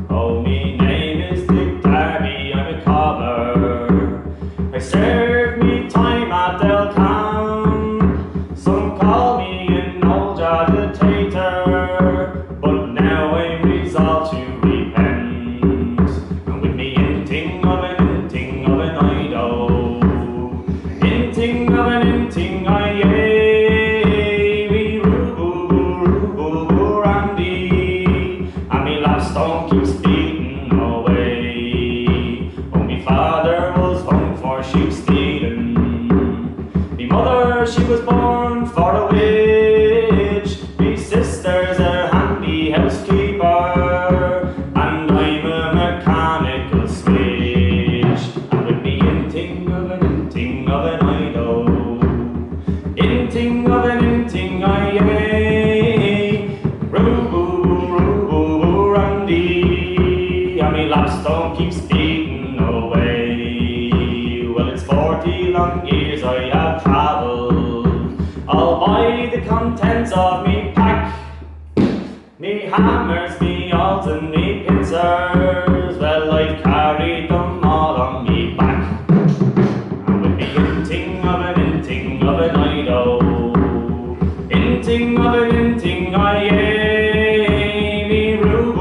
Oh, me name is Dick Darby, I'm a cobbler. I serve me time at Delcam. Some call me an old agitator, but now I'm resolved to repent. And with me inting of an idol, inting of an inting I yea, we roo randy, and me last stone keeps beating away. Oh, me father was hung for sheep stealing, me mother she was born for a witch, me sister's a handy housekeeper, and I'm a mechanical switch. And with me inting of an idol, inting of an inting I yea, roo randy, and me lapstone keeps beating away. Well, it's 40 long years I have travelled, all by the contents of me pack, me hammers, me awls and me pincers, well, I've carried them all on me back. And with me inting of an idol, inting of an inting I yea, me roo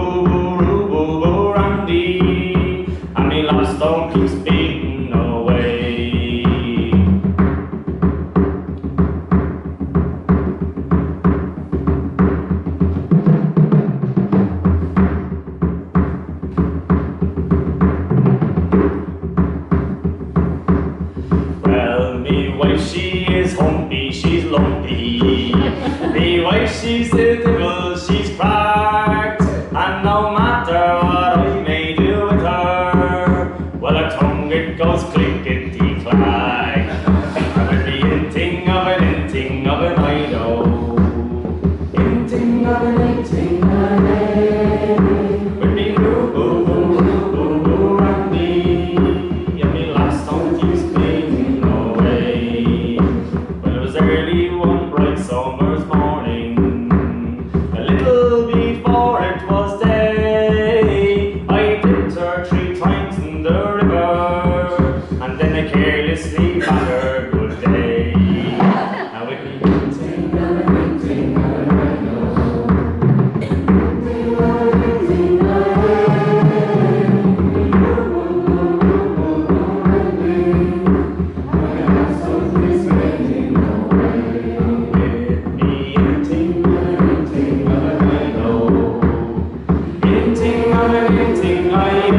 randy, and me lapstone keeps beating away. Well, me wife she is humpy, she's lumpy. Me wife she's the devil, she's cracked, and no matter what I may do with her, well, her tongue it goes clickety clack. And with the inting of an idol, inting of an I with me roo randy, and me last stone keeps beating away. Well, it was early one bright summer's morning, a little before it was day, I dipped her 3 times in the river, and then I carelessly bade her good day. Now with me inting of an inting I